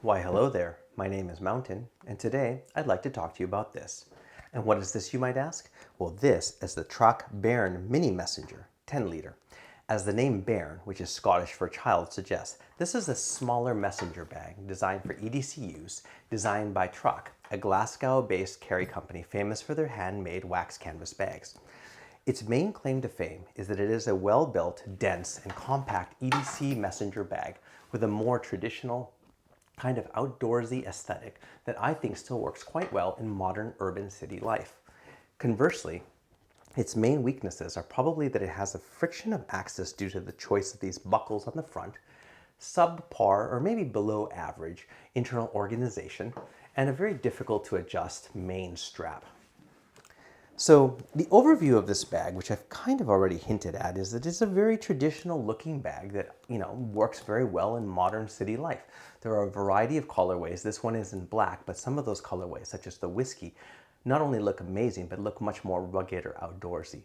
Why hello there, my name is Mountain, and today I'd like to talk to you about this. And what is this, you might ask? Well, this is the Trakke Bairn Mini Messenger, 10 liter. As the name Bairn, which is Scottish for child, suggests, this is a smaller messenger bag designed for EDC use, designed by Trakke, a Glasgow-based carry company famous for their handmade wax canvas bags. Its main claim to fame is that it is a well-built, dense, and compact EDC messenger bag with a more traditional, kind of outdoorsy aesthetic that I think still works quite well in modern urban city life. Conversely, its main weaknesses are probably that it has a friction of access due to the choice of these buckles on the front, subpar or maybe below average internal organization, and a very difficult to adjust main strap. So the overview of this bag, which I've kind of already hinted at, is that it's a very traditional looking bag that, works very well in modern city life. There are a variety of colorways. This one is in black, but some of those colorways, such as the whiskey, not only look amazing, but look much more rugged or outdoorsy.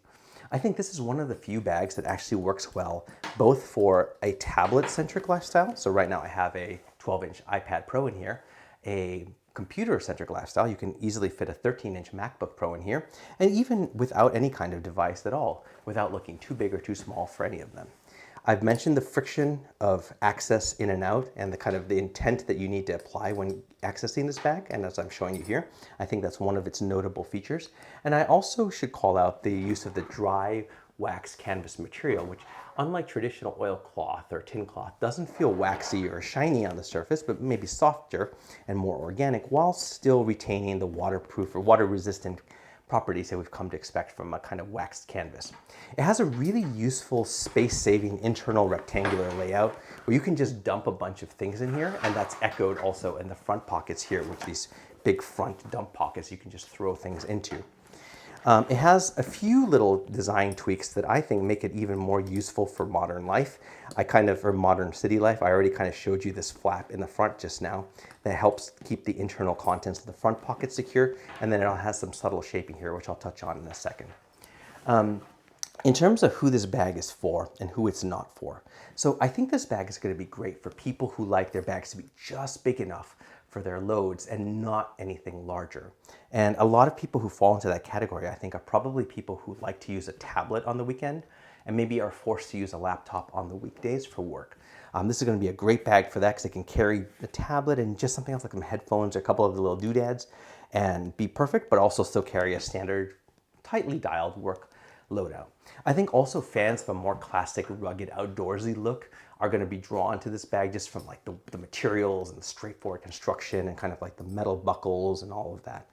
I think this is one of the few bags that actually works well, both for a tablet-centric lifestyle. So right now I have a 12-inch iPad Pro in here, a computer-centric lifestyle. You can easily fit a 13-inch MacBook Pro in here, and even without any kind of device at all, without looking too big or too small for any of them. I've mentioned the friction of access in and out and the intent that you need to apply when accessing this bag, and as I'm showing you here, I think that's one of its notable features. And I also should call out the use of the dry wax canvas material, which, unlike traditional oilcloth or tin cloth, doesn't feel waxy or shiny on the surface, but maybe softer and more organic, while still retaining the waterproof or water-resistant properties that we've come to expect from a kind of waxed canvas. It has a really useful space-saving internal rectangular layout where you can just dump a bunch of things in here, and that's echoed also in the front pockets here, with these big front dump pockets you can just throw things into. It has a few little design tweaks that I think make it even more useful for modern life. Or modern city life. I already kind of showed you this flap in the front just now that helps keep the internal contents of the front pocket secure. And then it has some subtle shaping here, which I'll touch on in a second. In terms of who this bag is for and who it's not for. So I think this bag is going to be great for people who like their bags to be just big enough for their loads and not anything larger. And a lot of people who fall into that category, I think, are probably people who like to use a tablet on the weekend and maybe are forced to use a laptop on the weekdays for work. This is going to be a great bag for that because it can carry the tablet and just something else like some headphones or a couple of the little doodads and be perfect, but also still carry a standard, tightly dialed work loadout. I think also fans of a more classic, rugged, outdoorsy look are going to be drawn to this bag just from like the materials and the straightforward construction and kind of like the metal buckles and all of that.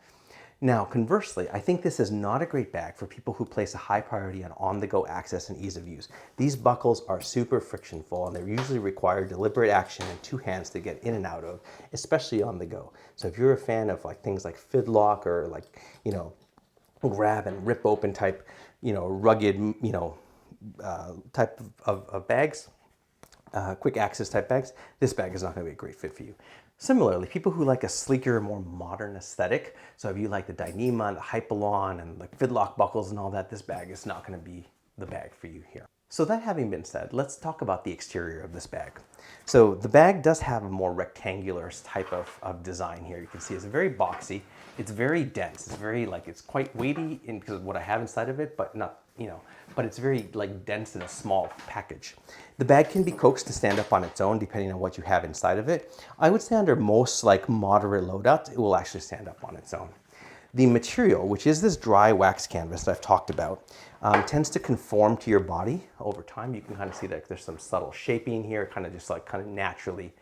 Now, conversely, I think this is not a great bag for people who place a high priority on the-go access and ease of use. These buckles are super frictionful and they usually require deliberate action and two hands to get in and out of, especially on the go. So if you're a fan of like things like fidlock or like, grab and rip open type, rugged, type of bags, quick access type bags, this bag is not going to be a great fit for you. Similarly, people who like a sleeker, more modern aesthetic, so if you like the Dyneema, the Hypalon, and like fidlock buckles and all that, this bag is not going to be the bag for you here. So that having been said, let's talk about the exterior of this bag. So the bag does have a more rectangular type of design here. You can see it's very boxy. It's very dense. It's very it's quite weighty because of what I have inside of it, but not, but it's very dense in a small package. The bag can be coaxed to stand up on its own depending on what you have inside of it. I would say under most moderate loadouts, it will actually stand up on its own. The material, which is this dry wax canvas that I've talked about, tends to conform to your body over time. You can kind of see that there's some subtle shaping here, kind of naturally,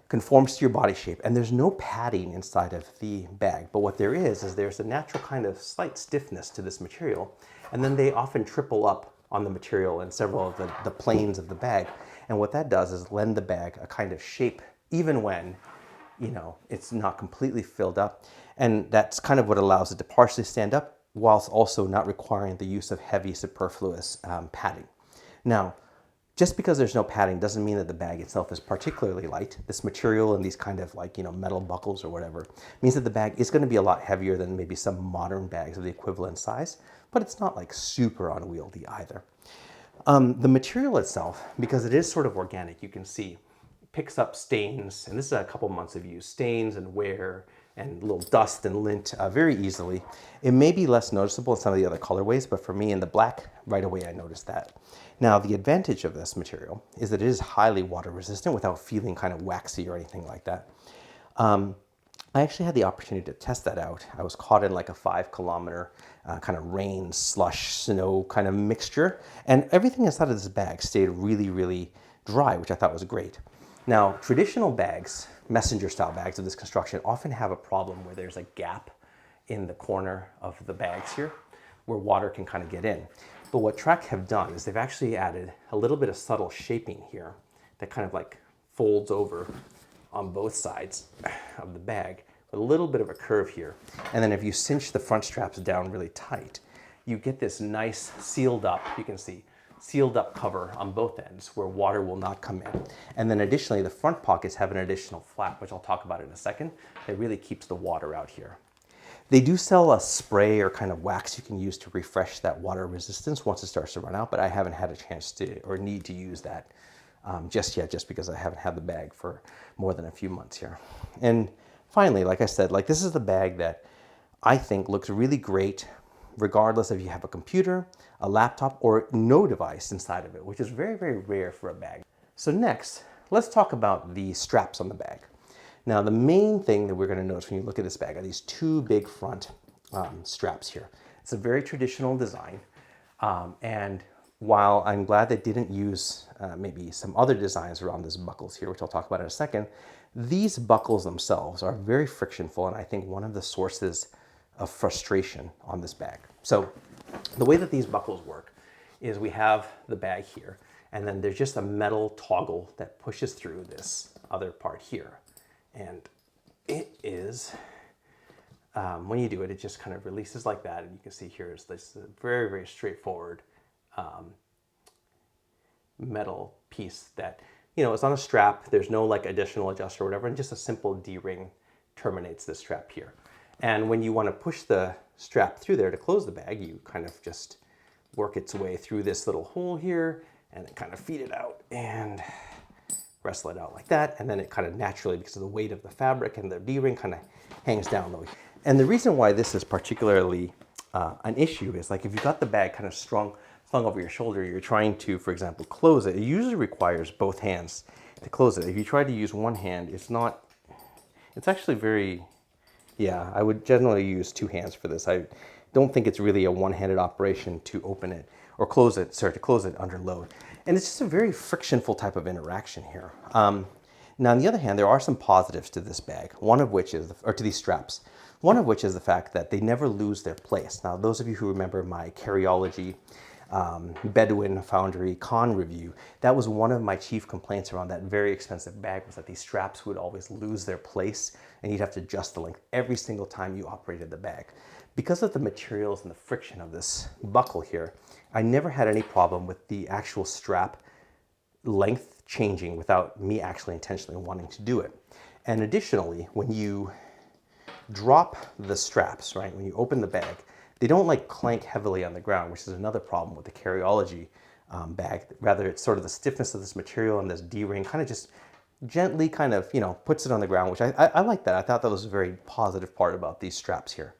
conforms to your body shape. And there's no padding inside of the bag. But what there is there's a natural kind of slight stiffness to this material. And then they often triple up on the material in several of the planes of the bag. And what that does is lend the bag a kind of shape, even when it's not completely filled up. And that's kind of what allows it to partially stand up whilst also not requiring the use of heavy superfluous padding. Now, just because there's no padding doesn't mean that the bag itself is particularly light. This material and these kind of metal buckles or whatever means that the bag is going to be a lot heavier than maybe some modern bags of the equivalent size, but it's not super unwieldy either. The material itself, because it is sort of organic, you can see picks up stains, and this is a couple months of use, stains and wear and little dust and lint very easily. It may be less noticeable in some of the other colorways, but for me in the black, right away I noticed that. Now the advantage of this material is that it is highly water resistant without feeling kind of waxy or anything like that. I actually had the opportunity to test that out. I was caught in like a 5-kilometer kind of rain, slush, snow kind of mixture, and everything inside of this bag stayed really, really dry, which I thought was great. Now, traditional bags, messenger style bags of this construction, often have a problem where there's a gap in the corner of the bags here where water can kind of get in. But what Trakke have done is they've actually added a little bit of subtle shaping here that kind of like folds over on both sides of the bag with a little bit of a curve here. And then if you cinch the front straps down really tight, you get this nice sealed up, you can see, sealed up cover on both ends where water will not come in. And then additionally, the front pockets have an additional flap, which I'll talk about in a second, that really keeps the water out here. They do sell a spray or kind of wax you can use to refresh that water resistance once it starts to run out, but I haven't had a chance to or need to use that just yet, just because I haven't had the bag for more than a few months here. And finally, like I said, like this is the bag that I think looks really great regardless if you have a computer, a laptop, or no device inside of it, which is very, very rare for a bag. So next, let's talk about the straps on the bag. Now, the main thing that we're going to notice when you look at this bag are these two big front straps here. It's a very traditional design, and while I'm glad they didn't use maybe some other designs around these buckles here, which I'll talk about in a second, these buckles themselves are very frictionful, and I think one of the sources of frustration on this bag. So the way that these buckles work is we have the bag here, and then there's just a metal toggle that pushes through this other part here. And it is, when you do it, it just kind of releases like that. And you can see here is this very, very straightforward metal piece that, you know, it's on a strap. There's no like additional adjuster or whatever, and just a simple D-ring terminates this strap here. And when you want to push the strap through there to close the bag, you kind of just work its way through this little hole here and then kind of feed it out and wrestle it out like that. And then it kind of naturally, because of the weight of the fabric and the D-ring, kind of hangs down low. And the reason why this is particularly an issue is like if you've got the bag kind of slung over your shoulder, you're trying to, for example, close it. It usually requires both hands to close it. If you try to use one hand, it's actually very, yeah, I would generally use two hands for this. I don't think it's really a one-handed operation to open it or close it, to close it under load. And it's just a very frictionful type of interaction here. Now, on the other hand, there are some positives to this bag, one of which is, or to these straps, one of which is the fact that they never lose their place. Now, those of you who remember my Carryology Bedouin Foundry Con review, that was one of my chief complaints around that very expensive bag, was that these straps would always lose their place and you'd have to adjust the length every single time you operated the bag. Because of the materials and the friction of this buckle here, I never had any problem with the actual strap length changing without me actually intentionally wanting to do it. And additionally, when you drop the straps, right, when you open the bag, they don't like clank heavily on the ground, which is another problem with the Carryology bag. Rather, it's sort of the stiffness of this material and this D-ring kind of just gently kind of, you know, puts it on the ground, which I like that. I thought that was a very positive part about these straps here.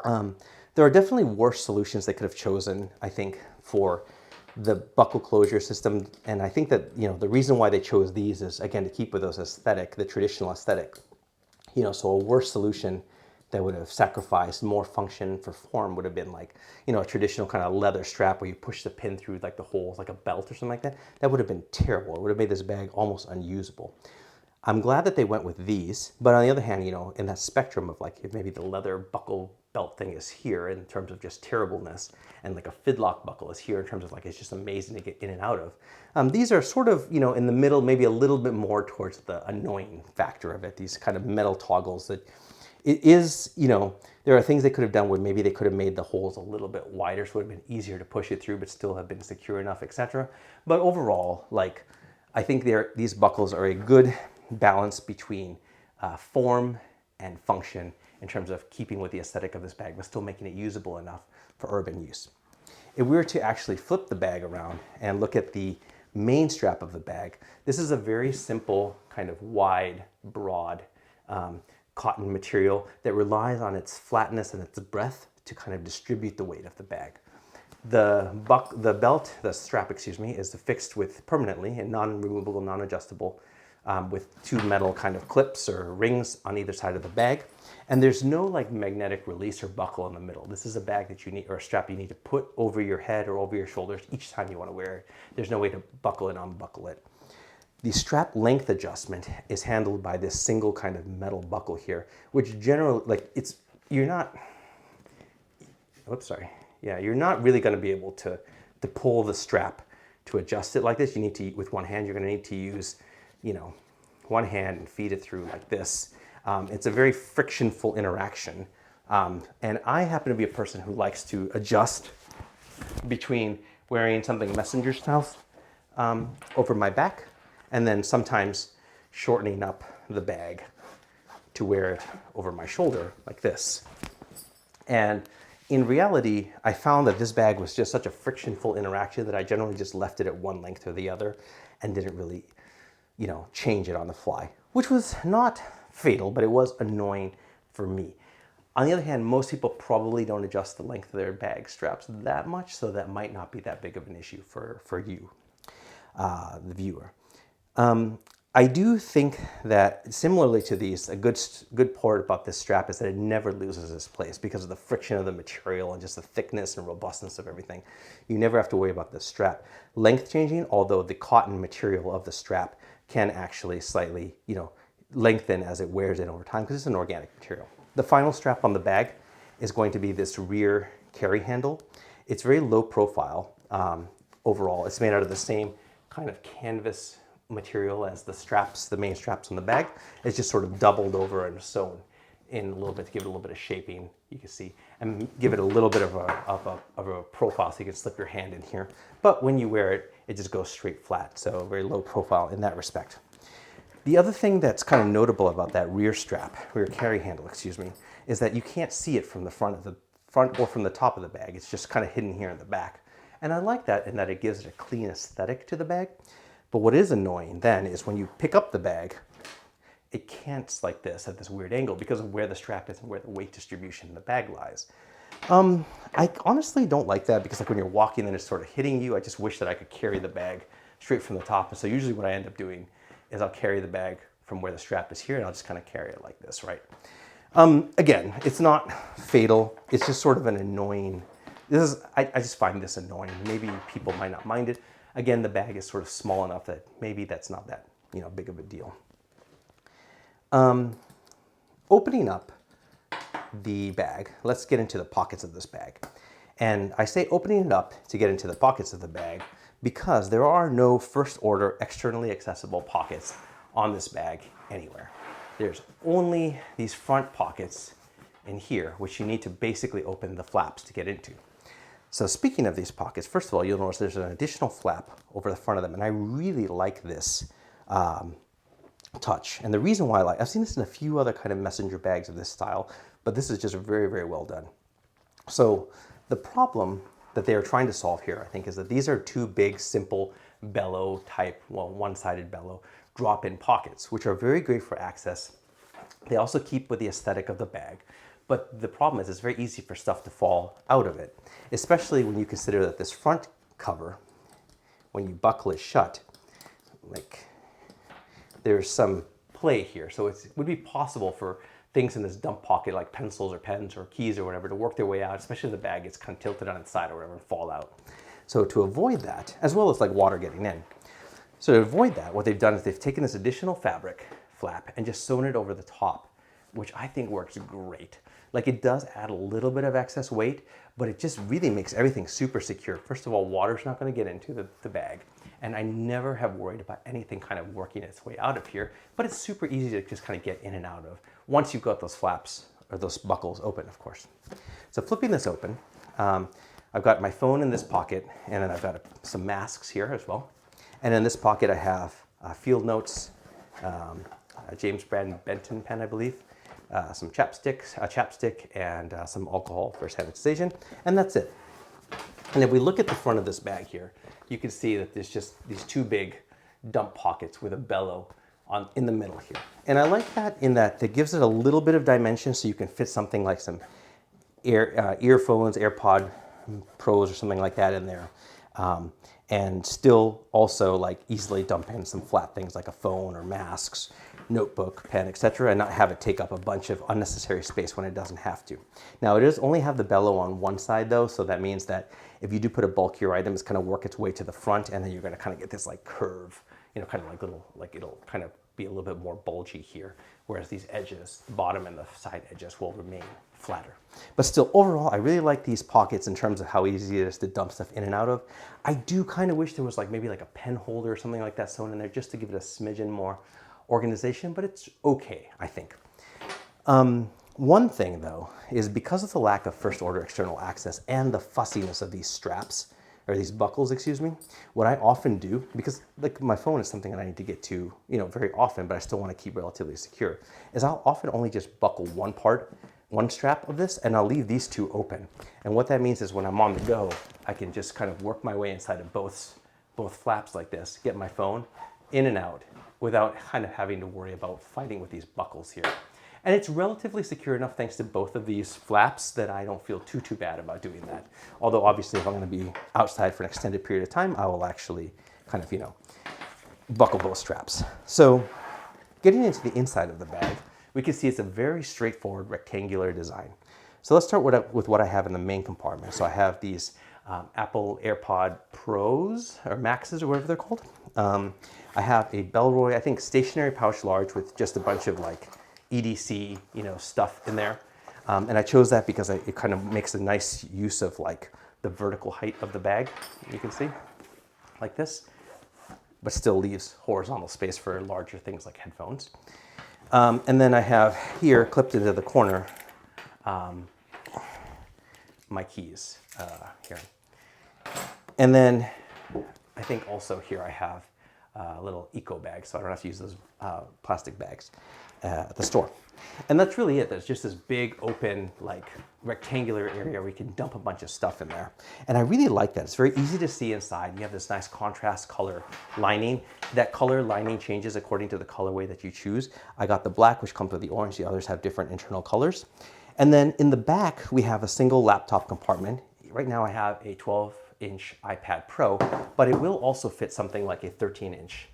There are definitely worse solutions they could have chosen, I think, for the buckle closure system. And I think that, you know, the reason why they chose these is, again, to keep with those aesthetic, the traditional aesthetic. You know, so a worse solution that would have sacrificed more function for form would have been like, you know, a traditional kind of leather strap where you push the pin through like the holes, like a belt or something like that. That would have been terrible. It would have made this bag almost unusable. I'm glad that they went with these, but on the other hand, you know, in that spectrum of like, if maybe the leather buckle belt thing is here in terms of just terribleness, and like a fidlock buckle is here in terms of like, it's just amazing to get in and out of. These are sort of, you know, in the middle, maybe a little bit more towards the annoying factor of it, these kind of metal toggles that it is, you know, there are things they could have done where maybe they could have made the holes a little bit wider so it would have been easier to push it through, but still have been secure enough, etc. But overall, like, I think these buckles are a good balance between form and function in terms of keeping with the aesthetic of this bag, but still making it usable enough for urban use. If we were to actually flip the bag around and look at the main strap of the bag. This is a very simple, kind of wide, broad cotton material that relies on its flatness and its breadth to kind of distribute the weight of the bag. The strap, excuse me, is fixed with permanently and non-removable, non-adjustable, with two metal kind of clips or rings on either side of the bag. And there's no like magnetic release or buckle in the middle. This is a bag that you need, or a strap you need to put over your head or over your shoulders each time you want to wear it. There's no way to buckle it, unbuckle it. The strap length adjustment is handled by this single kind of metal buckle here, which generally, you're not really going to be able to pull the strap to adjust it like this. You need to, with one hand, you're going to need to use, one hand and feed it through like this. It's a very frictionful interaction. And I happen to be a person who likes to adjust between wearing something messenger style over my back, and then sometimes shortening up the bag to wear it over my shoulder like this. And in reality, I found that this bag was just such a frictionful interaction that I generally just left it at one length or the other and didn't really, change it on the fly, which was not fatal, but it was annoying for me. On the other hand, most people probably don't adjust the length of their bag straps that much, so that might not be that big of an issue for you, the viewer. I do think that similarly to these, a good part about this strap is that it never loses its place because of the friction of the material and just the thickness and robustness of everything. You never have to worry about this strap length changing, although the cotton material of the strap can actually slightly, lengthen as it wears in over time because it's an organic material. The final strap on the bag is going to be this rear carry handle. It's very low profile overall. It's made out of the same kind of canvas material as the main straps on the bag. It's just sort of doubled over and sewn in a little bit to give it a little bit of shaping, you can see, and give it a little bit of a profile so you can slip your hand in here. But when you wear it, it just goes straight flat, so very low profile in that respect. The other thing that's kind of notable about that rear carry handle, is that you can't see it from the front or from the top of the bag. It's just kind of hidden here in the back. And I like that in that it gives it a clean aesthetic to the bag. But what is annoying then is when you pick up the bag, it cants like this at this weird angle because of where the strap is and where the weight distribution in the bag lies. I honestly don't like that because when you're walking and it's sort of hitting you, I just wish that I could carry the bag straight from the top. And so usually what I end up doing is I'll carry the bag from where the strap is here and I'll just kind of carry it like this, right? Again, it's not fatal. It's just sort of an annoying, I just find this annoying. Maybe people might not mind it. Again, the bag is sort of small enough that maybe that's not that big of a deal. Opening up the bag, let's get into the pockets of this bag. And I say opening it up to get into the pockets of the bag because there are no first order externally accessible pockets on this bag anywhere. There's only these front pockets in here, which you need to basically open the flaps to get into. So speaking of these pockets, first of all, you'll notice there's an additional flap over the front of them, and I really like this touch. And the reason why I've seen this in a few other kind of messenger bags of this style, but this is just very, very well done. So the problem that they are trying to solve here, I think, is that these are two big, simple bellow type, one-sided bellow drop-in pockets, which are very great for access. They also keep with the aesthetic of the bag. But the problem is it's very easy for stuff to fall out of it, especially when you consider that this front cover, when you buckle it shut, there's some play here. So it would be possible for things in this dump pocket like pencils or pens or keys or whatever to work their way out, especially if the bag gets kind of tilted on its side or whatever and fall out. So to avoid that, as well as water getting in. So to avoid that, what they've done is they've taken this additional fabric flap and just sewn it over the top, which I think works great. It does add a little bit of excess weight, but it just really makes everything super secure. First of all, water's not going to get into the bag, and I never have worried about anything kind of working its way out of here, but it's super easy to just kind of get in and out of once you've got those flaps or those buckles open, of course. So flipping this open, I've got my phone in this pocket, and then I've got some masks here as well. And in this pocket, I have field notes, a James Brand Benton pen, I believe, some chapstick, and some alcohol for sanitization, and that's it. And if we look at the front of this bag here, you can see that there's just these two big dump pockets with a bellow in the middle here. And I like that in that it gives it a little bit of dimension, so you can fit something like some earphones, AirPod Pros or something like that in there. And still also like easily dump in some flat things like a phone or masks, notebook, pen, etc., and not have it take up a bunch of unnecessary space when it doesn't have to. Now it does only have the bellow on one side though, so that means that if you do put a bulkier item, it's going to work its way to the front, and then you're going to kind of get this like curve, you know, kind of like little, like it'll kind of be a little bit more bulgy here, whereas these edges, the bottom and the side edges, will remain flatter. But still, overall, I really like these pockets in terms of how easy it is to dump stuff in and out of. I do kind of wish there was like maybe like a pen holder or something like that sewn in there just to give it a smidgen more organization, but it's okay, I think. One thing though is because of the lack of first order external access and the fussiness of these straps, or these buckles, excuse me, what I often do, because like my phone is something that I need to get to, you know, very often, but I still want to keep relatively secure, is I'll often only just buckle one strap of this, and I'll leave these two open. And what that means is when I'm on the go, I can just kind of work my way inside of both flaps like this, get my phone in and out without kind of having to worry about fighting with these buckles here. And it's relatively secure enough thanks to both of these flaps that I don't feel too bad about doing that. Although obviously if I'm going to be outside for an extended period of time, I will actually kind of, you know, buckle both straps. So getting into the inside of the bag, we can see it's a very straightforward rectangular design. So let's start with what I have in the main compartment. So I have these Apple AirPod Pros or Maxes or whatever they're called. I have a Bellroy, I think stationary pouch large with just a bunch of like EDC, you know, stuff in there. And I chose that because it kind of makes a nice use of like the vertical height of the bag, you can see, like this, but still leaves horizontal space for larger things like headphones. And then I have here, clipped into the corner, my keys here. And then I think also here I have a little eco bag, so I don't have to use those plastic bags at the store. And that's really it. There's just this big open like rectangular area where we can dump a bunch of stuff in there. And I really like that. It's very easy to see inside. You have this nice contrast color lining. That color lining changes according to the colorway that you choose. I got the black, which comes with the orange. The others have different internal colors. And then in the back, we have a single laptop compartment. Right now I have a 12-inch iPad Pro, but it will also fit something like a 13-inch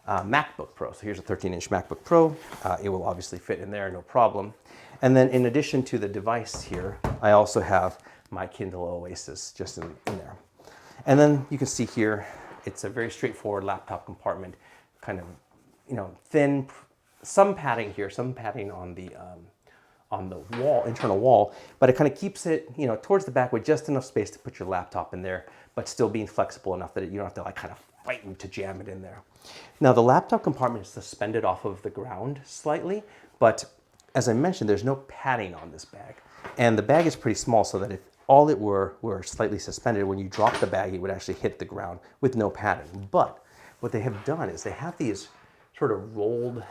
MacBook Pro. So here's a 13-inch MacBook Pro. It will obviously fit in there, no problem. And then in addition to the device here, I also have my Kindle Oasis just in there. And then you can see here, it's a very straightforward laptop compartment, kind of, you know, thin, some padding here, some padding on the wall, internal wall, but it kind of keeps it, you know, towards the back with just enough space to put your laptop in there, but still being flexible enough that you don't have to like kind of fighting to jam it in there. Now the laptop compartment is suspended off of the ground slightly, but as I mentioned, there's no padding on this bag. And the bag is pretty small, so that if all it were slightly suspended, when you drop the bag, it would actually hit the ground with no padding. But what they have done is they have these sort of rolled,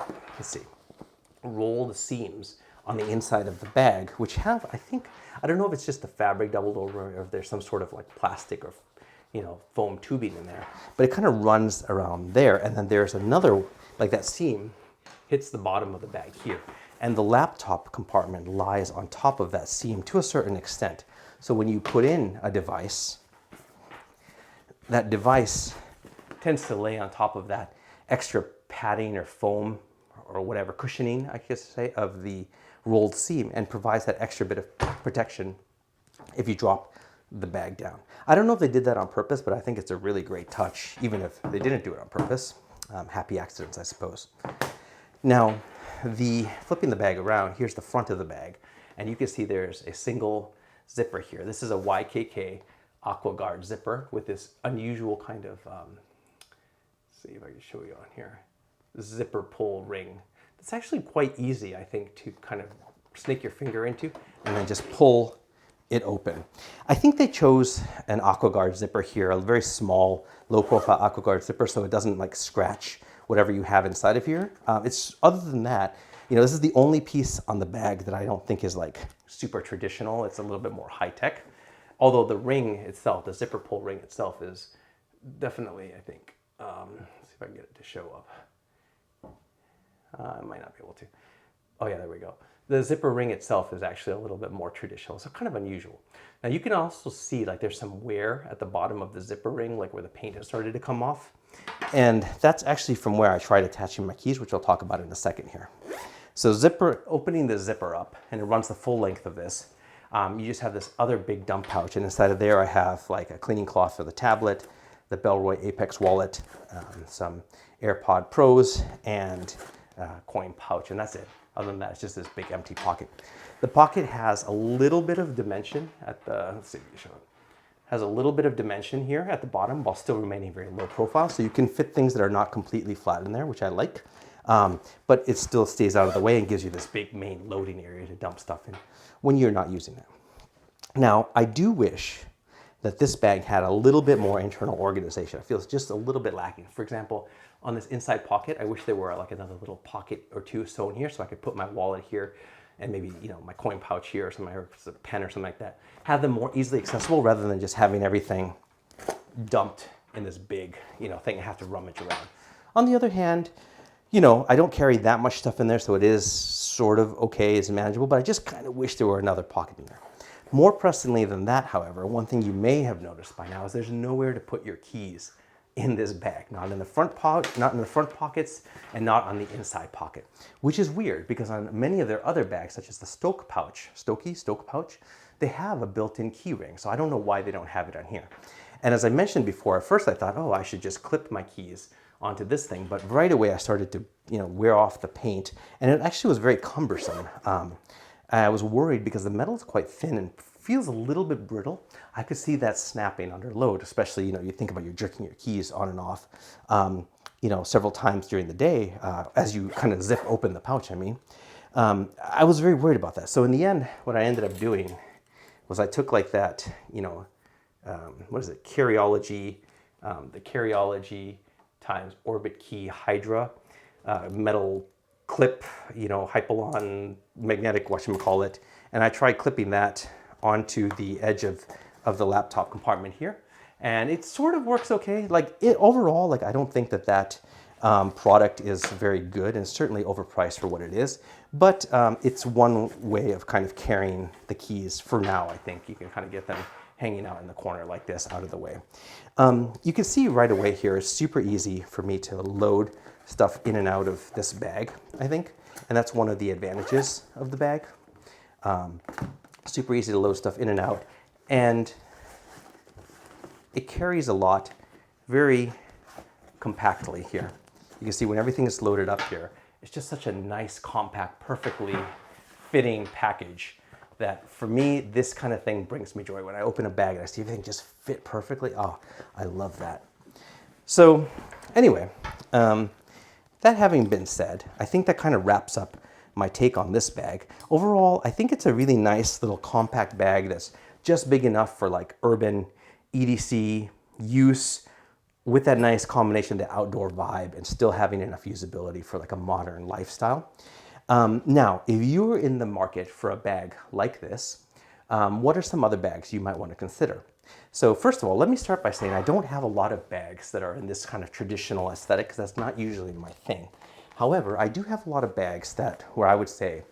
rolled seams on the inside of the bag, which have, I think, I don't know if it's just the fabric doubled over or if there's some sort of like plastic or, you know, foam tubing in there, but it kind of runs around there. And then there's another, like that seam hits the bottom of the bag here. And the laptop compartment lies on top of that seam to a certain extent. So when you put in a device, that device tends to lay on top of that extra padding or foam or whatever, cushioning, I guess to say, of the rolled seam, and provides that extra bit of protection if you drop the bag down. I don't know if they did that on purpose, but I think it's a really great touch, even if they didn't do it on purpose. Happy accidents, I suppose. Now, flipping the bag around, here's the front of the bag, and you can see there's a single zipper here. This is a YKK AquaGuard zipper with this unusual kind of, let's see if I can show you on here, zipper pull ring. It's actually quite easy, I think, to kind of snake your finger into and then just pull it open. I think they chose an AquaGuard zipper here, a very small, low-profile AquaGuard zipper, so it doesn't like scratch whatever you have inside of here. It's other than that, you know, this is the only piece on the bag that I don't think is like super traditional. It's a little bit more high-tech. Although the ring itself, the zipper pull ring itself is definitely, I think, let's see if I can get it to show up. I might not be able to. Oh yeah, there we go. The zipper ring itself is actually a little bit more traditional, so kind of unusual. Now you can also see like there's some wear at the bottom of the zipper ring, like where the paint has started to come off. And that's actually from where I tried attaching my keys, which I'll talk about in a second here. So opening the zipper up, and it runs the full length of this. You just have this other big dump pouch, and inside of there I have like a cleaning cloth for the tablet, the Bellroy Apex wallet, some AirPod Pros, and coin pouch, and that's it. Other than that, it's just this big empty pocket. The pocket has a little bit of dimension at the, let's see if you show it. Has a little bit of dimension here at the bottom while still remaining very low profile. So you can fit things that are not completely flat in there, which I like. But it still stays out of the way and gives you this big main loading area to dump stuff in when you're not using it. Now, I do wish that this bag had a little bit more internal organization. I feel it's just a little bit lacking. For example, on this inside pocket, I wish there were like another little pocket or two sewn here so I could put my wallet here and maybe, you know, my coin pouch here or something, or a pen or something like that. Have them more easily accessible rather than just having everything dumped in this big, you know, thing I have to rummage around. On the other hand, you know, I don't carry that much stuff in there, so it is sort of okay, it's manageable, but I just kind of wish there were another pocket in there. More pressingly than that, however, one thing you may have noticed by now is there's nowhere to put your keys in this bag, not in the front pockets, and not on the inside pocket, which is weird because on many of their other bags, such as the Stoke pouch, they have a built-in key ring. So I don't know why they don't have it on here. And as I mentioned before, at first I thought, oh, I should just clip my keys onto this thing, but right away I started to, you know, wear off the paint, and it actually was very cumbersome. I was worried because the metal is quite thin and feels a little bit brittle. I could see that snapping under load, especially, you know, you think about you jerking your keys on and off, you know, several times during the day as you kind of zip open the pouch, I mean. I was very worried about that. So in the end, what I ended up doing was I took like that, you know, what is it, Carryology, the Carryology times Orbit Key Hydra metal clip, you know, Hypalon magnetic, whatchamacallit, and I tried clipping that onto the edge of the laptop compartment here, and it sort of works okay. Like overall, like I don't think that product is very good, and certainly overpriced for what it is, but it's one way of kind of carrying the keys for now. I think you can kind of get them hanging out in the corner like this, out of the way. You can see right away here, it's super easy for me to load stuff in and out of this bag, I think, and that's one of the advantages of the bag. Super easy to load stuff in and out, and it carries a lot very compactly here. You can see when everything is loaded up here, it's just such a nice, compact, perfectly fitting package that for me, this kind of thing brings me joy. When I open a bag and I see everything just fit perfectly, oh, I love that. So anyway, that having been said, I think that kind of wraps up my take on this bag. Overall, I think it's a really nice little compact bag that's just big enough for like urban EDC use with that nice combination of the outdoor vibe and still having enough usability for like a modern lifestyle. Now, if you were in the market for a bag like this, what are some other bags you might want to consider? So first of all, let me start by saying I don't have a lot of bags that are in this kind of traditional aesthetic because that's not usually my thing. However, I do have a lot of bags where I would say,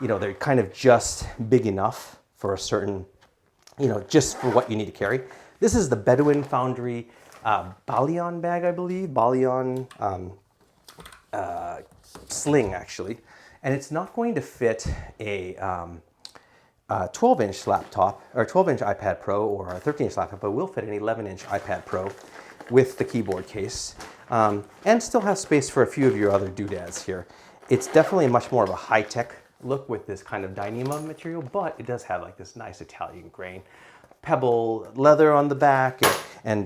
you know, they're kind of just big enough for a certain, you know, just for what you need to carry. This is the Bedouin Foundry Balion bag, I believe, Balion sling actually. And it's not going to fit a 12-inch laptop or 12-inch iPad Pro or a 13-inch laptop, but it will fit an 11-inch iPad Pro with the keyboard case, and still have space for a few of your other doodads here. It's definitely much more of a high-tech look with this kind of Dyneema material, but it does have like this nice Italian grain, pebble leather on the back, and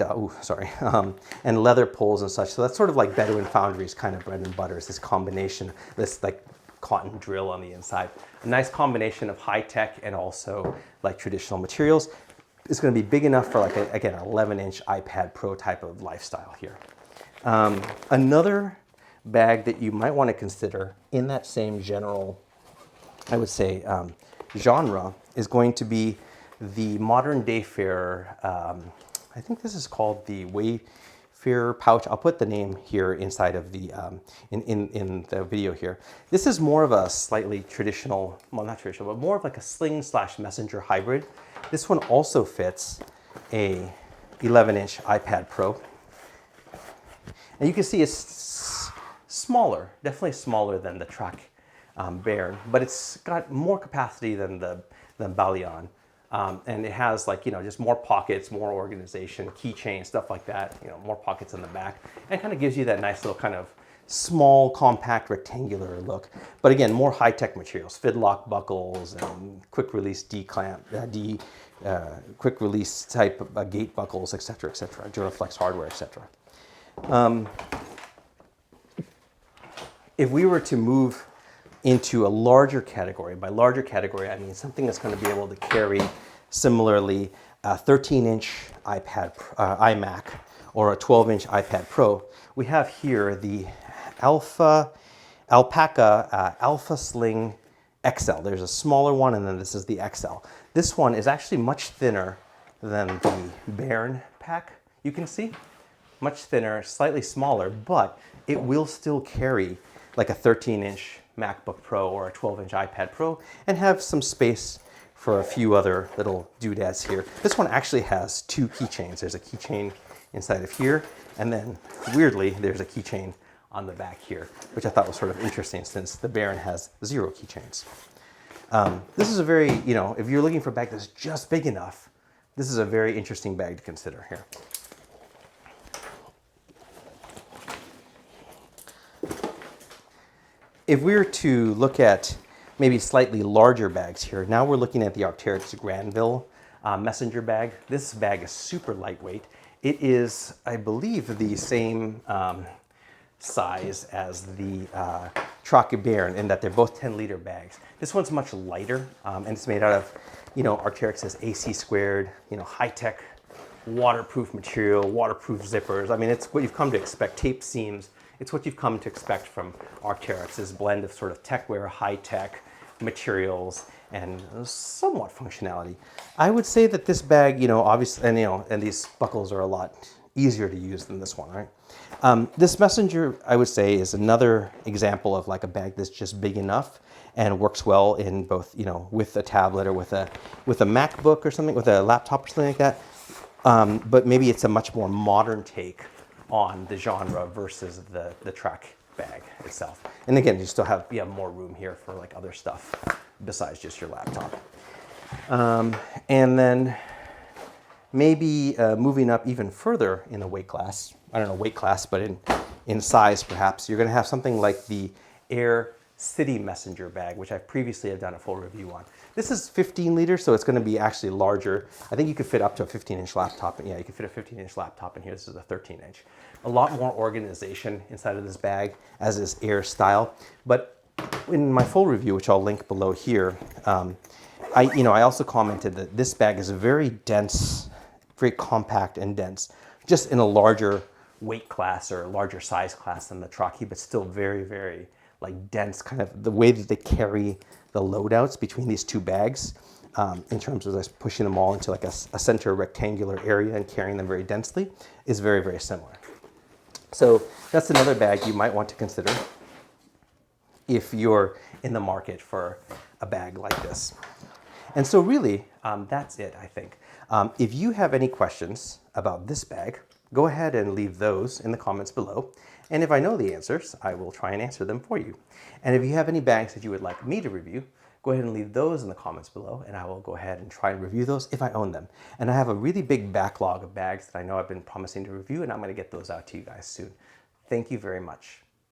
leather poles and such. So that's sort of like Bedouin Foundry's kind of bread and butter, is this combination, this like cotton drill on the inside. A nice combination of high-tech and also like traditional materials. It's going to be big enough for like, again, an 11-inch iPad Pro type of lifestyle here. Another bag that you might want to consider in that same general, I would say, genre is going to be the modern day fare, I think this is called the Wayfarer pouch. I'll put the name here inside of the, in the video here. This is more of a slightly traditional, well not traditional, but more of like a sling/messenger hybrid. This one also fits a 11-inch iPad Pro. And you can see it's smaller, definitely smaller than the Trakke Bairn, but it's got more capacity than the Bairn. And it has, like, you know, just more pockets, more organization, keychain, stuff like that, you know, more pockets in the back, and kind of gives you that nice little kind of small, compact, rectangular look. But again, more high-tech materials, fidlock buckles and quick release quick release type gate buckles, etc., etc., Duraflex hardware, etc. If we were to move into a larger category, by larger category I mean something that's going to be able to carry similarly a 13-inch iMac or a 12-inch iPad Pro, we have here the Alpaca Alpha Sling XL. There's a smaller one, and then this is the XL. This one is actually much thinner than the Bairn pack, you can see. Much thinner, slightly smaller, but it will still carry like a 13-inch MacBook Pro or a 12-inch iPad Pro and have some space for a few other little doodads here. This one actually has two keychains. There's a keychain inside of here, and then weirdly, there's a keychain on the back here, which I thought was sort of interesting since the Bairn has 0 keychains. This is a very, you know, if you're looking for a bag that's just big enough, this is a very interesting bag to consider here. If we were to look at maybe slightly larger bags here, now we're looking at the Arc'teryx Granville messenger bag. This bag is super lightweight. It is, I believe, the same size as the Trakke Bairn in that they're both 10-liter bags. This one's much lighter, and it's made out of, you know, Arc'teryx's AC squared, you know, high-tech waterproof material, waterproof zippers. I mean, it's what you've come to expect, tape seams. It's what you've come to expect from Arc'teryx, this blend of sort of techwear, high-tech materials, and somewhat functionality. I would say that this bag, you know, obviously, and you know, and these buckles are a lot easier to use than this one, right? This messenger, I would say, is another example of like a bag that's just big enough and works well in both, you know, with a tablet or with a MacBook or something, with a laptop or something like that. But maybe it's a much more modern take on the genre versus the Trakke bag itself. And again, you still have more room here for like other stuff besides just your laptop. And then maybe moving up even further in the weight class, I don't know weight class, but in size perhaps, you're going to have something like the Air City Messenger bag, which I previously have done a full review on. This is 15 liters, so it's going to be actually larger. I think you could fit up to a 15-inch laptop. Yeah, you could fit a 15-inch laptop in here. This is a 13-inch. A lot more organization inside of this bag, as is Air style. But in my full review, which I'll link below here, I also commented that this bag is very dense, very compact and dense, just in a larger weight class or a larger size class than the Trakke, but still very, very like dense, kind of the way that they carry the loadouts between these two bags in terms of just pushing them all into like a center rectangular area and carrying them very densely is very, very similar. So that's another bag you might want to consider if you're in the market for a bag like this. And so really, that's it, I think. If you have any questions about this bag, go ahead and leave those in the comments below. And if I know the answers, I will try and answer them for you. And if you have any bags that you would like me to review, go ahead and leave those in the comments below, and I will go ahead and try and review those if I own them. And I have a really big backlog of bags that I know I've been promising to review, and I'm going to get those out to you guys soon. Thank you very much.